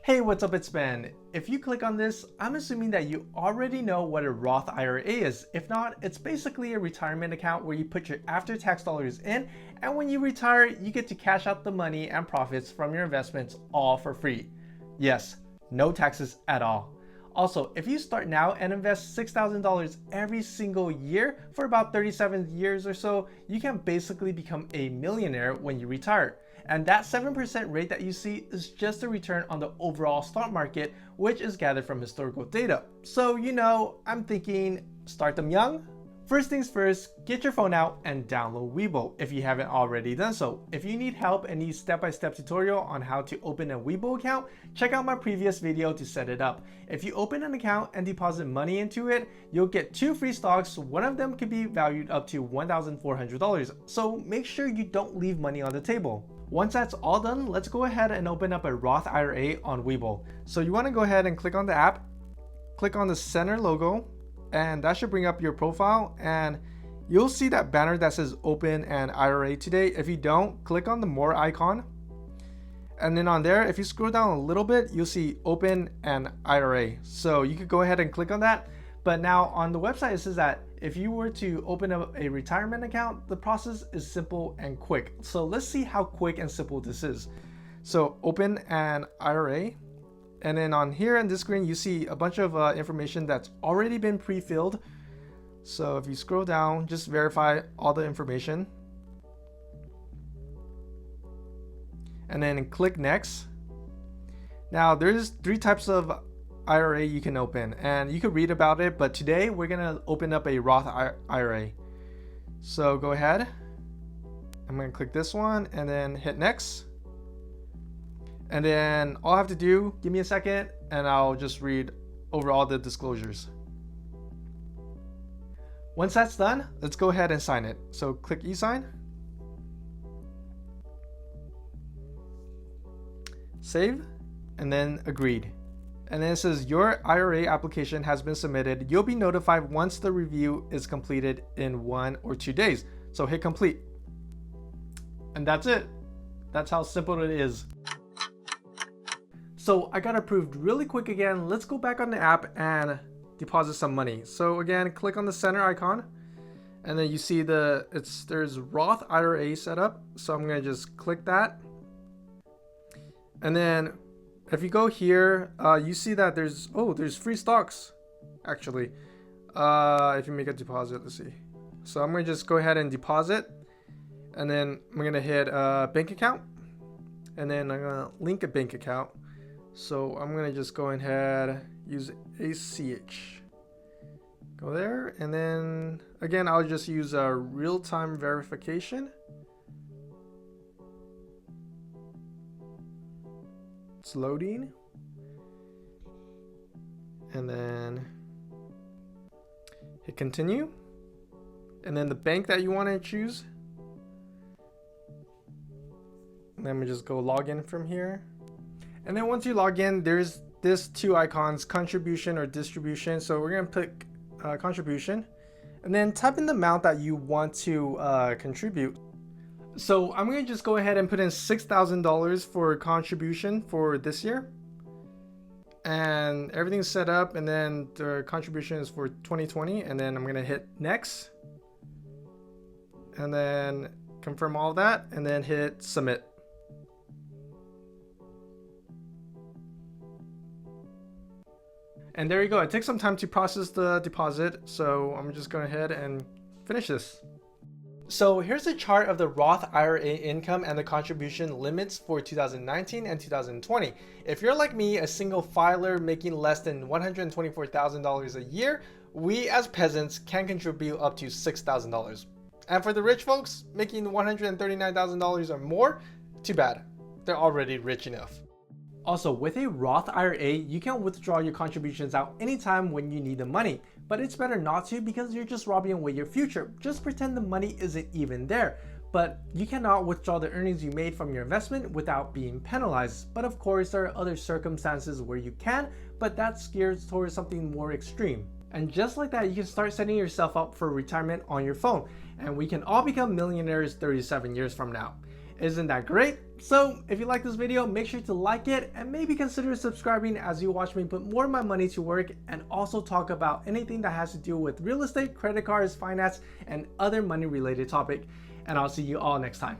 Hey, what's up? It's Ben. If you click on this, I'm assuming that you already know what a Roth IRA is. If not, it's basically a retirement account where you put your after-tax dollars in, and when you retire, you get to cash out the money and profits from your investments all for free. Yes, no taxes at all. Also, if you start now and invest $6,000 every single year for about 37 years or so, you can basically become a millionaire when you retire. And that 7% rate that you see is just a return on the overall stock market, which is gathered from historical data. So, I'm thinking, start them young? First things first, get your phone out and download Webull if you haven't already done so. If you need help and need step-by-step tutorial on how to open a Webull account, check out my previous video to set it up. If you open an account and deposit money into it, you'll get 2 free stocks. One of them could be valued up to $1,400. So make sure you don't leave money on the table. Once that's all done, let's go ahead and open up a Roth IRA on Webull. So you want to go ahead and click on the app, click on the center logo, and that should bring up your profile, and you'll see that banner that says open an IRA today. If you don't, click on the more icon, and then on there, if you scroll down a little bit, you'll see open an IRA. So you could go ahead and click on that. But now on the website, it says that if you were to open up a retirement account, the process is simple and quick. So let's see how quick and simple this is. So open an IRA. And then on here in this screen, you see a bunch of information that's already been pre-filled. So if you scroll down, just verify all the information. And then click next. Now there's 3 types of IRA you can open, and you could read about it, but today we're gonna open up a Roth IRA. So go ahead. I'm gonna click this one and then hit next. And then all I have to do, give me a second, and I'll just read over all the disclosures. Once that's done, let's go ahead and sign it. So click e-sign. Save, and then agreed. And then it says your IRA application has been submitted. You'll be notified once the review is completed in 1 or 2 days. So hit complete. And that's it. That's how simple it is. So I got approved really quick again. Let's go back on the app and deposit some money. So again, click on the center icon, and then you see there's Roth IRA set up. So I'm gonna just click that. And then if you go here, you see that there's free stocks actually. If you make a deposit, let's see. So I'm gonna just go ahead and deposit, and then I'm gonna hit bank account, and then I'm gonna link a bank account. So I'm gonna just go ahead, use ACH. Go there, and then again, I'll just use a real-time verification. It's loading. And then hit continue. And then the bank that you want to choose. And then we just go log in from here. And then once you log in, there's this 2 icons, contribution or distribution. So we're gonna pick contribution, and then type in the amount that you want to contribute. So I'm gonna just go ahead and put in $6,000 for contribution for this year, and everything's set up. And then the contribution is for 2020, and then I'm gonna hit next, and then confirm all of that, and then hit submit. And there you go. It takes some time to process the deposit, so I'm just going ahead and finish this. So here's a chart of the Roth IRA income and the contribution limits for 2019 and 2020. If you're like me, a single filer making less than $124,000 a year, we as peasants can contribute up to $6,000. And for the rich folks making $139,000 or more, too bad. They're already rich enough. Also, with a Roth IRA, you can withdraw your contributions out anytime when you need the money, but it's better not to because you're just robbing away your future. Just pretend the money isn't even there. But you cannot withdraw the earnings you made from your investment without being penalized. But of course, there are other circumstances where you can, but that's geared towards something more extreme. And just like that, you can start setting yourself up for retirement on your phone, and we can all become millionaires 37 years from now. Isn't that great? So if you like this video, make sure to like it and maybe consider subscribing as you watch me put more of my money to work and also talk about anything that has to do with real estate, credit cards, finance, and other money related topic. And I'll see you all next time.